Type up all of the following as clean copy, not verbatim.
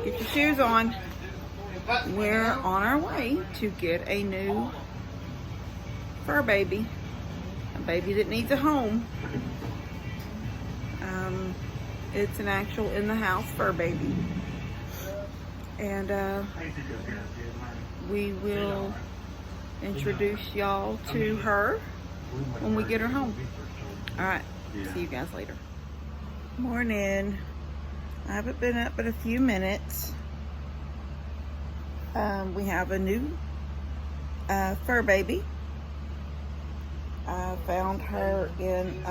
Get your shoes on. We're on our way to get a new fur baby. A baby that needs a home. It's an actual in-the-house fur baby. And we will introduce y'all to her when we get her home. All right, see you guys later. Morning. I haven't been up but a few minutes. We have a new fur baby. I found her in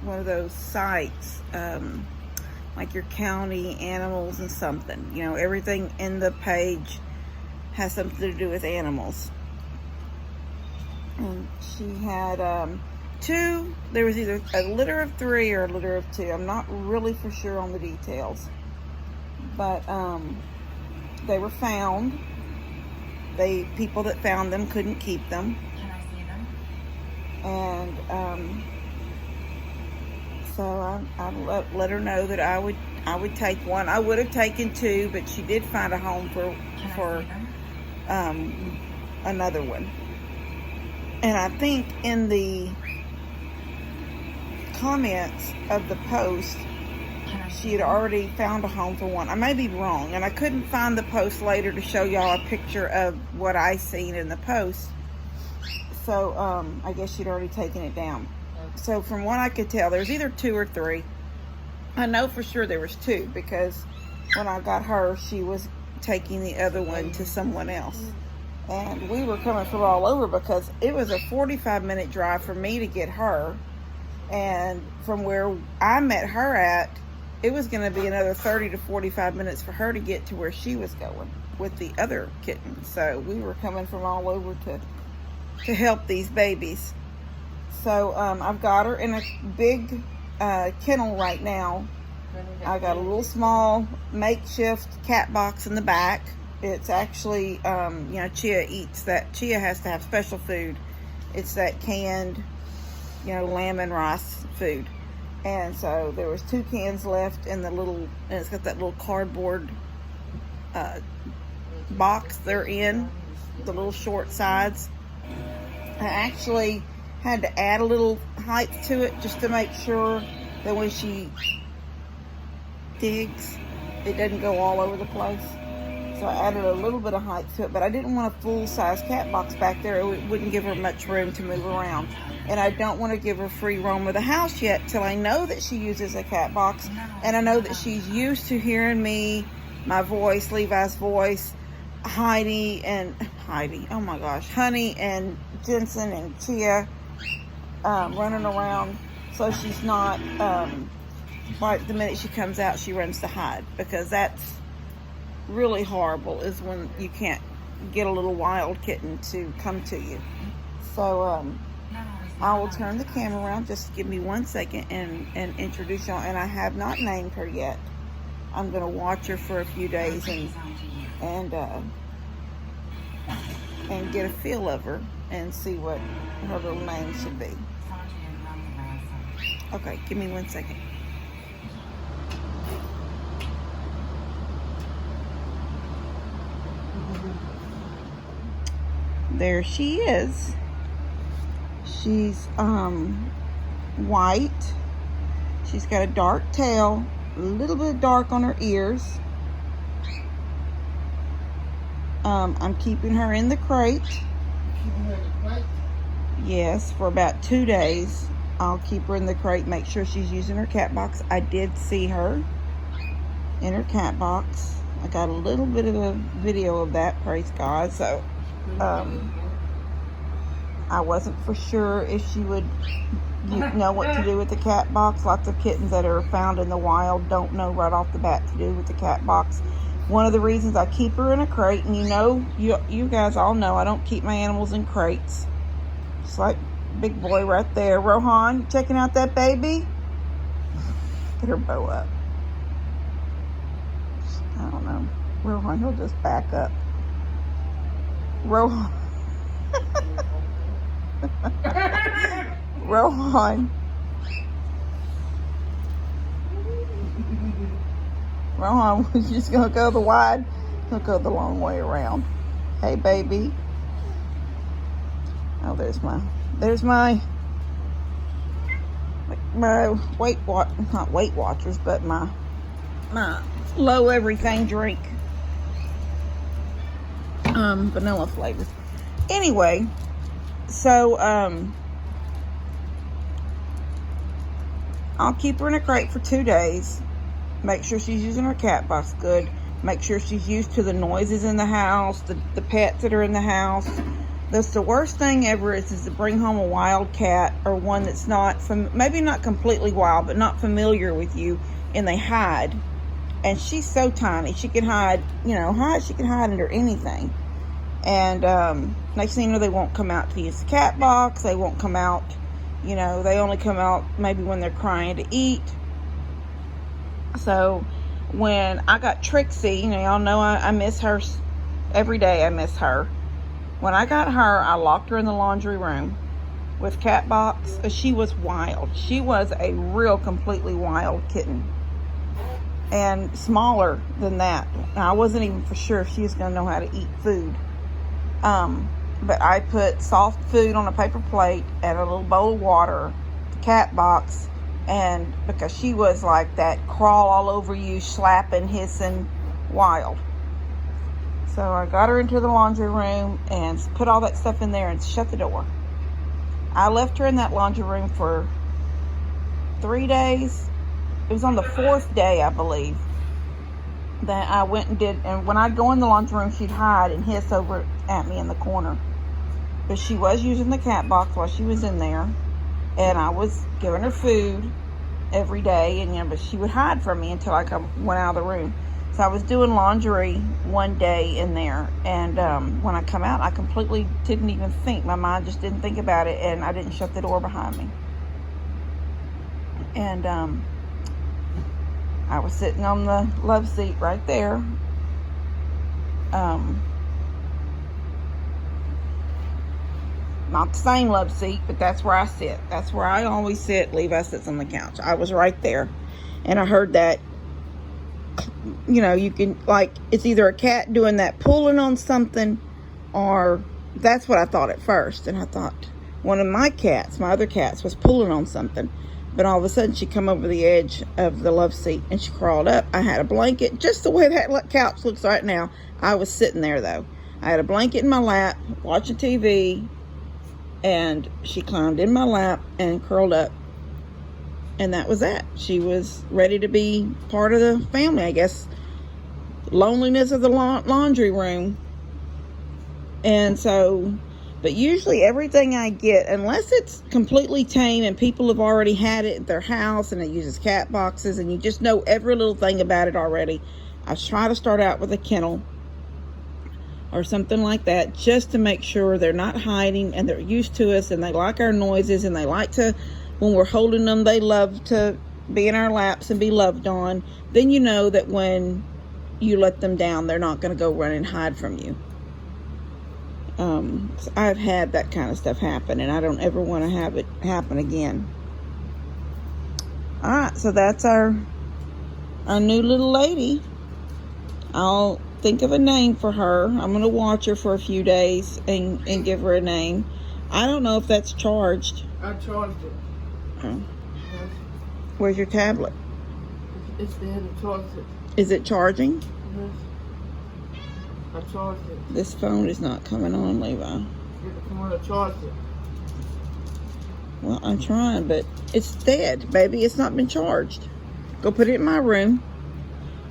one of those sites, like your county animals and something. You know, everything in the page has something to do with animals. And she had there was either a litter of 3 or a litter of 2. I'm not really for sure on the details, but they were found. People that found them couldn't keep them. Can I see them? And so I let her know that I would take one. I would have taken 2, but she did find a home for another one. And I think in the comments of the post, she had already found a home for one. I may be wrong, and I couldn't find the post later to show y'all a picture of what I seen in the post. So I guess she'd already taken it down. So from what I could tell, there's either 2 or 3. I know for sure there was 2 because when I got her, she was taking the other one to someone else. And we were coming from all over because it was a 45-minute drive for me to get her. And from where I met her at, it was going to be another 30 to 45 minutes for her to get to where she was going with the other kitten. So we were coming from all over to help these babies. So I've got her in a big kennel right now. I got a little small makeshift cat box in the back. It's actually, Chia eats that. Chia has to have special food. It's that canned, lamb and rice food. And so there was 2 cans left in the and it's got that little cardboard box they're in, the little short sides. I actually had to add a little height to it just to make sure that when she digs, it doesn't go all over the place. So I added a little bit of height to it, but I didn't want a full-size cat box back there. It wouldn't give her much room to move around. And I don't want to give her free roam of the house yet till I know that she uses a cat box. And I know that she's used to hearing me, my voice, Levi's voice, Honey and Jensen and Chia running around. So she's not, like the minute she comes out, she runs to hide. Because that's really horrible, is when you can't get a little wild kitten to come to you. So I will turn the camera around. Just give me 1 second and introduce y'all. And I have not named her yet. I'm gonna watch her for a few days and get a feel of her and see what her little name should be. Okay, give me 1 second. There she is. She's white. She's got a dark tail, a little bit dark on her ears. I'm keeping her in the crate. Yes, for about 2 days. I'll keep her in the crate, make sure she's using her cat box. I did see her in her cat box. I got a little bit of a video of that, praise God. So I wasn't for sure if she would know what to do with the cat box. Lots of kittens that are found in the wild don't know right off the bat to do with the cat box. One of the reasons I keep her in a crate, and you guys all know I don't keep my animals in crates. Just like big boy right there. Rohan, checking out that baby? Get her bow up. I don't know. Rohan, he'll just back up. Rohan. Rohan. Well, I was just going to go the wide. He'll go the long way around. Hey, baby. Oh, there's my not Weight Watchers, but my low everything drink. Vanilla flavor. Anyway, so I'll keep her in a crate for 2 days. Make sure she's using her cat box good. Make sure she's used to the noises in the house, the pets that are in the house. That's the worst thing ever is to bring home a wild cat, or one that's not, maybe not completely wild, but not familiar with you, and they hide. And she's so tiny. She can hide, she can hide under anything. And next thing you know, they won't come out to use the cat box. They won't come out, they only come out maybe when they're crying to eat. So when I got Trixie, y'all know I miss her every day. I miss her. When I got her, I locked her in the laundry room with cat box. She was wild. She was a real completely wild kitten. And smaller than that. I wasn't even for sure if she was going to know how to eat food. But I put soft food on a paper plate and a little bowl of water, the cat box, and because she was like that crawl all over you, slapping, hissing, wild. So I got her into the laundry room and put all that stuff in there and shut the door. I left her in that laundry room for 3 days. It was on the 4th day, I believe, that I went and did. And when I'd go in the laundry room, she'd hide and hiss over at me in the corner. But she was using the cat box while she was in there. And I was giving her food every day. And, but she would hide from me until I went out of the room. So I was doing laundry one day in there. And when I come out, I completely didn't even think. My mind just didn't think about it. And I didn't shut the door behind me. And I was sitting on the love seat right there. Not the same love seat, but that's where I sit. That's where I always sit. Levi sits on the couch. I was right there. And I heard that, you can, like, it's either a cat doing that pulling on something, or that's what I thought at first. And I thought one of my other cats, was pulling on something. But all of a sudden, she come over the edge of the love seat and she crawled up. I had a blanket, just the way that couch looks right now. I was sitting there, though. I had a blanket in my lap, watching TV, and she climbed in my lap and curled up. And that was that. She was ready to be part of the family, I guess. Loneliness of the laundry room. And so, but usually everything I get, unless it's completely tame and people have already had it at their house and it uses cat boxes and you just know every little thing about it already, I try to start out with a kennel or something like that, just to make sure they're not hiding and they're used to us and they like our noises and they like to, when we're holding them, they love to be in our laps and be loved on. Then you know that when you let them down, they're not going to go run and hide from you. I've had that kind of stuff happen, and I don't ever want to have it happen again. Alright, so that's our new little lady. I'll think of a name for her. I'm going to watch her for a few days and give her a name. I don't know if that's charged. I charged it. Oh. Where's your tablet? It's there to charge it. Is it charging? Yes. I charged it. This phone is not coming on, Levi. Come on, I charged it. Well, I'm trying, but it's dead, baby. It's not been charged. Go put it in my room.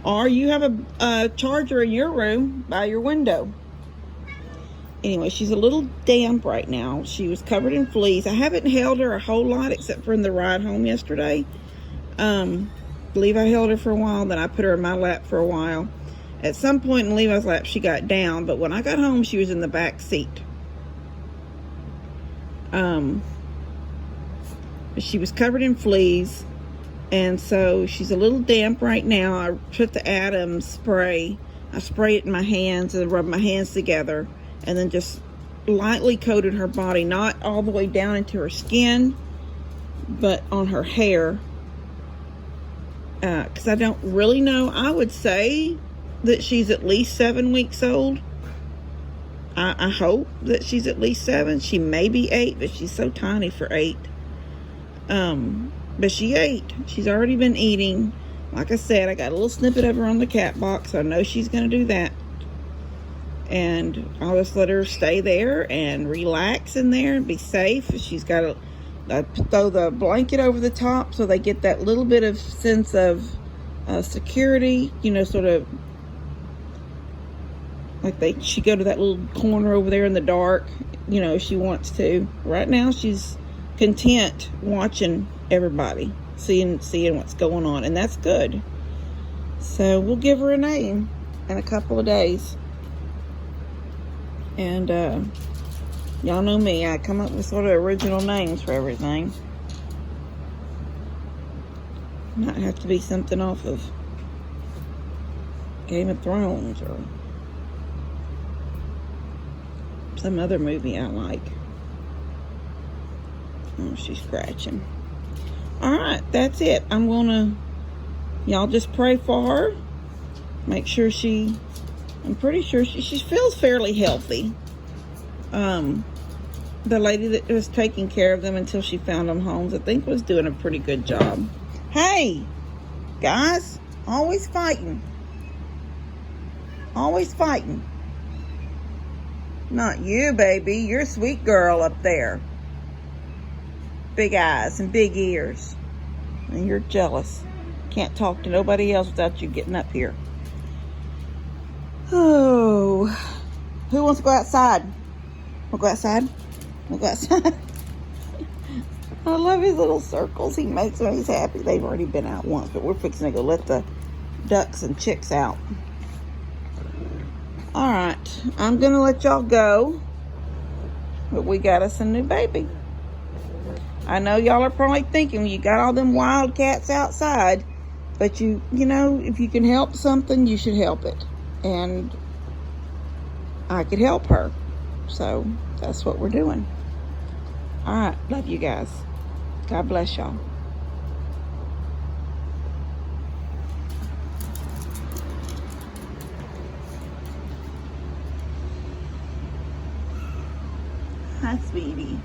Or you have a charger in your room by your window. Anyway, she's a little damp right now. She was covered in fleas. I haven't held her a whole lot except for in the ride home yesterday. Levi held her for a while, then I put her in my lap for a while. At some point in Levi's lap, she got down, but when I got home, she was in the back seat. She was covered in fleas, and so she's a little damp right now. I put the Adams spray. I spray it in my hands and rub my hands together, and then just lightly coated her body, not all the way down into her skin, but on her hair. because I don't really know. I would say that she's at least 7 weeks old. I hope that she's at least 7. She may be 8, but she's so tiny for 8. But she ate. She's already been eating. Like I said, I got a little snippet of her on the cat box. So I know she's going to do that. And I'll just let her stay there and relax in there and be safe. She's got to throw the blanket over the top so they get that little bit of sense of security, you know, sort of like she go to that little corner over there in the dark, you know, she wants to. Right now she's content watching everybody, seeing what's going on, and that's good. So we'll give her a name in a couple of days. And y'all know me, I come up with sort of original names for everything. Might have to be something off of Game of Thrones or some other movie I like. Oh, she's scratching. Alright, that's it. Y'all just pray for her. Make sure I'm pretty sure she feels fairly healthy. The lady that was taking care of them until she found them homes, I think, was doing a pretty good job. Hey, guys, always fighting. Always fighting. Not you, baby. You're a sweet girl up there. Big eyes and big ears. And you're jealous. Can't talk to nobody else without you getting up here. Oh. Who wants to go outside? We'll go outside? We'll go outside. I love his little circles he makes when he's happy. They've already been out once, but we're fixing to go let the ducks and chicks out. Alright, I'm going to let y'all go. But we got us a new baby. I know y'all are probably thinking you got all them wild cats outside. But you know, if you can help something, you should help it. And I could help her. So that's what we're doing. Alright, love you guys. God bless y'all. Hi, sweetie.